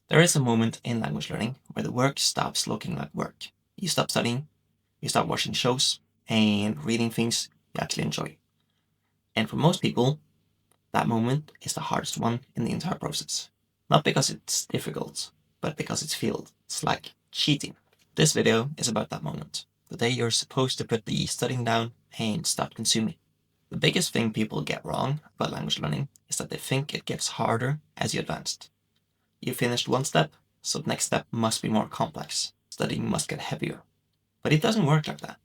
There is a moment in language learning where the work stops looking like work. You stop studying, you start watching shows, and reading things you actually enjoy. And for most people, that moment is the hardest one in the entire process. Not because it's difficult, but because it feels like cheating. This video is about that moment, the day you're supposed to put the studying down and start consuming. The biggest thing people get wrong about language learning is that they think it gets harder as you advance. You finished one step, so the next step must be more complex. Studying must get heavier. But it doesn't work like that.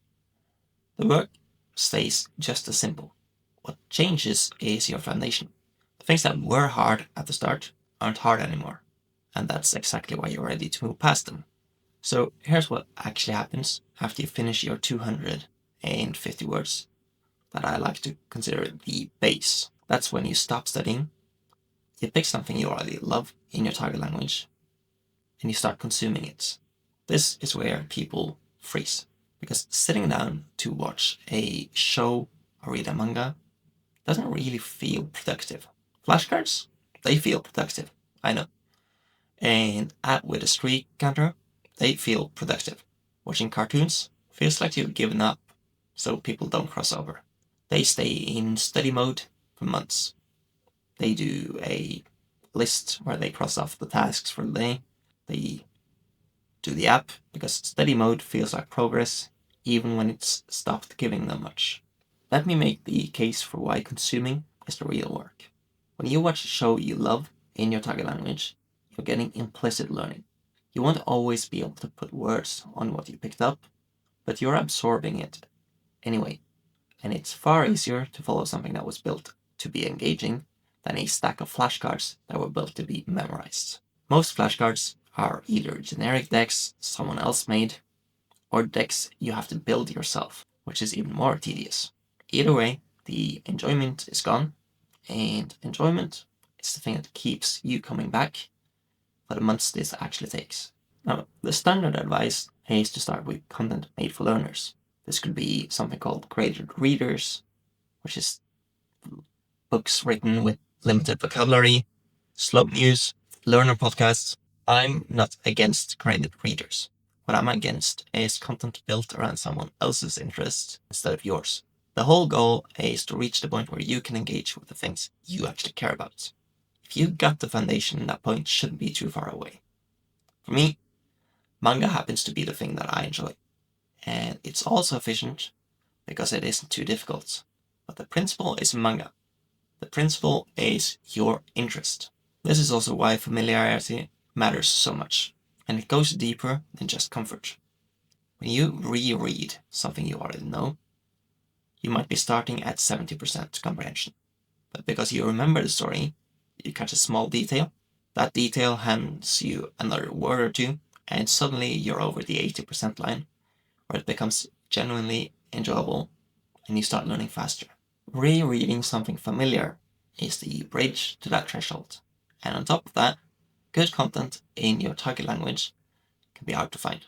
The work stays just as simple. What changes is your foundation. The things that were hard at the start aren't hard anymore. And that's exactly why you're ready to move past them. So here's what actually happens after you finish your 250 words that I like to consider the base. That's when you stop studying, you pick something you already love in your target language, and you start consuming it. This is where people freeze, because sitting down to watch a show or read a manga doesn't really feel productive. Flashcards, they feel productive, I know. And app with a streak counter, they feel productive. Watching cartoons feels like you've given up, so people don't cross over. They stay in study mode for months. They do a list where they cross off the tasks for the day. They do the app because study mode feels like progress even when it's stopped giving them much. Let me make the case for why consuming is the real work. When you watch a show you love in your target language, you're getting implicit learning. You won't always be able to put words on what you picked up, but you're absorbing it anyway. And it's far easier to follow something that was built to be engaging than a stack of flashcards that were built to be memorized. Most flashcards are either generic decks someone else made, or decks you have to build yourself, which is even more tedious. Either way, the enjoyment is gone, and enjoyment is the thing that keeps you coming back for the months this actually takes. Now, the standard advice is to start with content made for learners. This could be something called graded readers, which is books written with limited vocabulary, slow news, learner podcasts. I'm not against graded readers. What I'm against is content built around someone else's interests instead of yours. The whole goal is to reach the point where you can engage with the things you actually care about. If you got the foundation, that point shouldn't be too far away. For me, manga happens to be the thing that I enjoy. And it's also efficient because it isn't too difficult. But the principle is manga. The principle is your interest. This is also why familiarity matters so much, and it goes deeper than just comfort. When you reread something you already know, you might be starting at 70% comprehension. But because you remember the story, you catch a small detail. That detail hands you another word or two, and suddenly you're over the 80% line, where it becomes genuinely enjoyable and you start learning faster. Rereading something familiar is the bridge to that threshold. And on top of that, good content in your target language can be hard to find.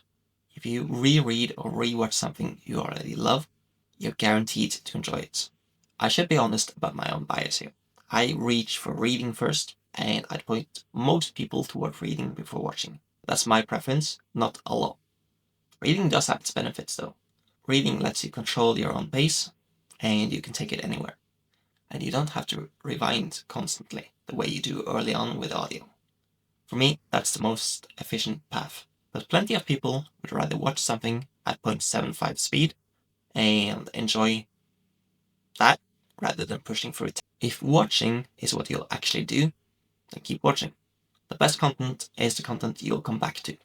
If you reread or rewatch something you already love, you're guaranteed to enjoy it. I should be honest about my own bias here. I reach for reading first, and I'd point most people toward reading before watching. That's my preference, not a law. Reading does have its benefits though. Reading lets you control your own pace, and you can take it anywhere. And you don't have to rewind constantly the way you do early on with audio. For me, that's the most efficient path. But plenty of people would rather watch something at 0.75 speed and enjoy that rather than pushing through it. If watching is what you'll actually do, then keep watching. The best content is the content you'll come back to.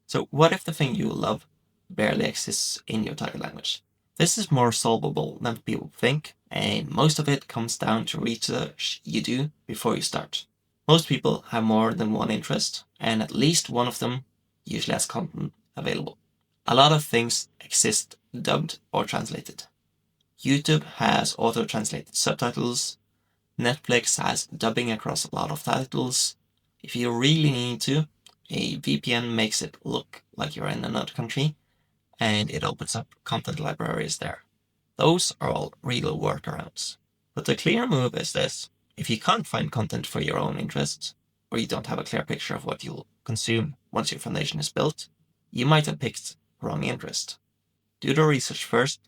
So what if the thing you love barely exists in your target language? This is more solvable than people think, and most of it comes down to research you do before you start. Most people have more than one interest, and at least one of them usually has content available. A lot of things exist dubbed or translated. YouTube has auto-translated subtitles. Netflix has dubbing across a lot of titles. If you really need to, a VPN makes it look like you're in another country, and it opens up content libraries there. Those are all real workarounds. But the clear move is this. If you can't find content for your own interests, or you don't have a clear picture of what you'll consume once your foundation is built, you might have picked the wrong interest. Do the research first,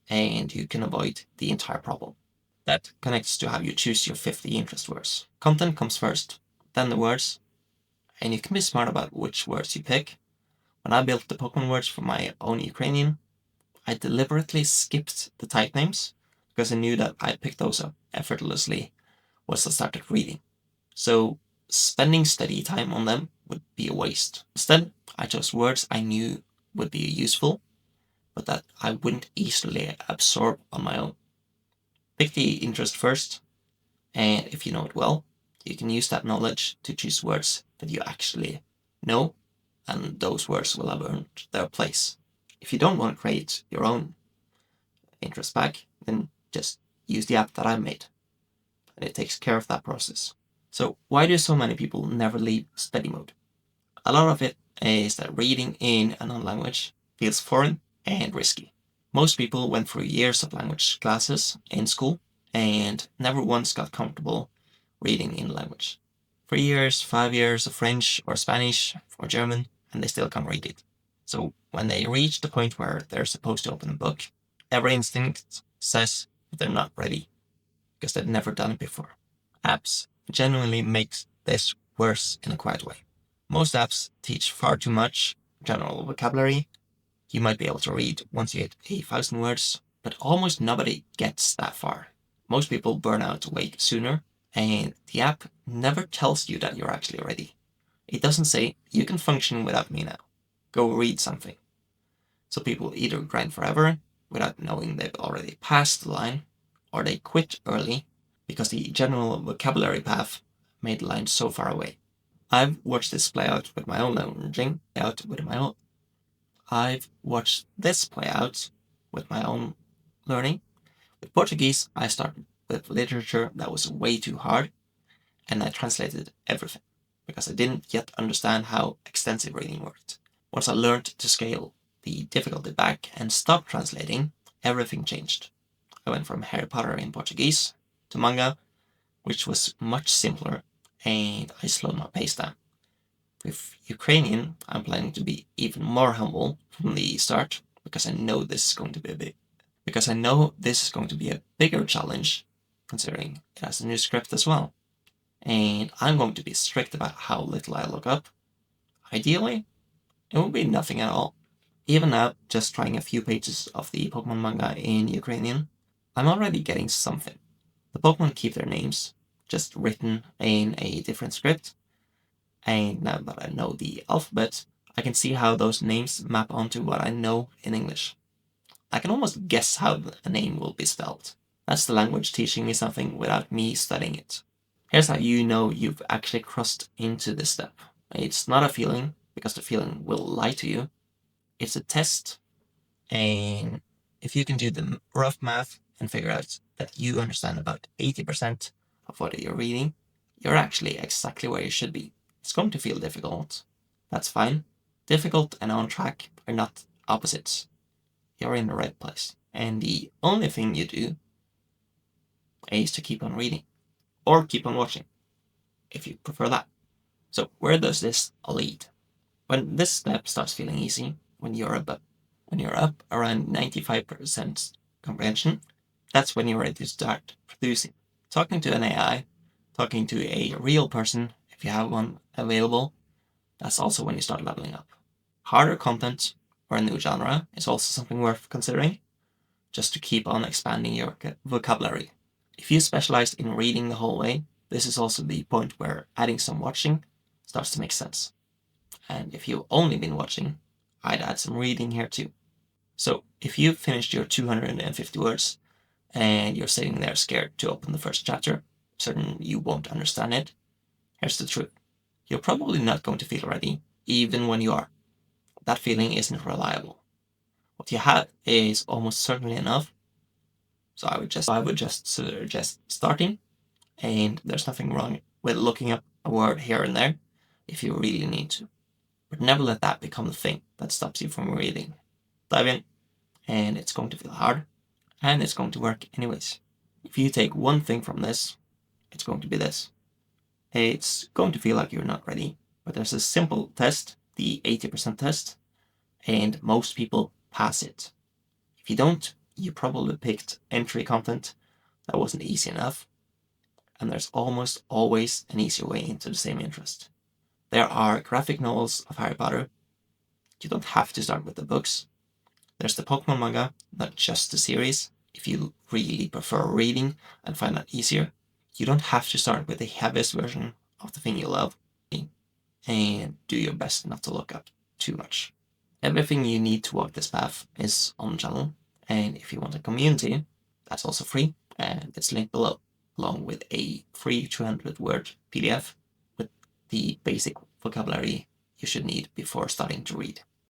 and you can avoid the entire problem. That connects to how you choose your 50 interest words. Content comes first, then the words, and you can be smart about which words you pick. When I built the Pokemon words for my own Ukrainian, I deliberately skipped the type names because I knew that I'd pick those up effortlessly once I started reading. So spending study time on them would be a waste. Instead, I chose words I knew would be useful, but that I wouldn't easily absorb on my own. Pick the interest first, and if you know it well, you can use that knowledge to choose words that you actually know, and those words will have earned their place. If you don't want to create your own interest pack, then just use the app that I made, and it takes care of that process. So why do so many people never leave study mode? A lot of it is that reading in a non-language feels foreign and risky. Most people went through years of language classes in school and never once got comfortable reading in language. 3 years, 5 years of French or Spanish or German, and they still can't read it. So when they reach the point where they're supposed to open a book, every instinct says that they're not ready because they've never done it before. Apps genuinely make this worse in a quiet way. Most apps teach far too much general vocabulary. You might be able to read once you hit 1,000 words, but almost nobody gets that far. Most people burn out way sooner, and the app never tells you that you're actually ready. It doesn't say, you can function without me now. Go read something. So people either grind forever without knowing they've already passed the line, or they quit early because the general vocabulary path made the line so far away. I've watched this play out with my own learning. With Portuguese, I started with literature that was way too hard, and I translated everything because I didn't yet understand how extensive reading worked. Once I learned to scale the difficulty back and stop translating, everything changed. I went from Harry Potter in Portuguese to manga, which was much simpler, and I slowed my pace down. With Ukrainian, I'm planning to be even more humble from the start because I know this is going to be a bigger challenge, considering it has a new script as well. And I'm going to be strict about how little I look up. Ideally, it will be nothing at all. Even now, just trying a few pages of the Pokemon manga in Ukrainian, I'm already getting something. The Pokemon keep their names, just written in a different script, and now that I know the alphabet, I can see how those names map onto what I know in English. I can almost guess how a name will be spelled. That's the language teaching me something without me studying it. Here's how you know you've actually crossed into this step. It's not a feeling, because the feeling will lie to you. It's a test, and if you can do the rough math and figure out that you understand about 80% of what you're reading, you're actually exactly where you should be. It's going to feel difficult. That's fine. Difficult and on track are not opposites. You're in the right place. And the only thing you do is to keep on reading or keep on watching, if you prefer that. So where does this lead? When this step starts feeling easy, when you're up around 95% comprehension, that's when you're ready to start producing. Talking to an AI, talking to a real person, if you have one available, that's also when you start leveling up. Harder content or a new genre is also something worth considering, just to keep on expanding your vocabulary. If you specialize in reading the whole way, this is also the point where adding some watching starts to make sense. And if you've only been watching, I'd add some reading here too. So if you've finished your 250 words and you're sitting there scared to open the first chapter, certain you won't understand it, here's the truth. You're probably not going to feel ready, even when you are. That feeling isn't reliable. What you have is almost certainly enough. So I would just suggest starting, and there's nothing wrong with looking up a word here and there if you really need to. But never let that become the thing that stops you from reading. Dive in, and it's going to feel hard, and it's going to work anyways. If you take one thing from this, it's going to be this. It's going to feel like you're not ready, but there's a simple test, the 80% test, and most people pass it. If you don't, you probably picked entry content that wasn't easy enough, and there's almost always an easier way into the same interest. There are graphic novels of Harry Potter. You don't have to start with the books. There's the Pokemon manga, not just the series. If you really prefer reading and find that easier, you don't have to start with the heaviest version of the thing you love, and do your best not to look up too much. Everything you need to walk this path is on the channel, and if you want a community, that's also free, and it's linked below, along with a free 200-word PDF with the basic vocabulary you should need before starting to read.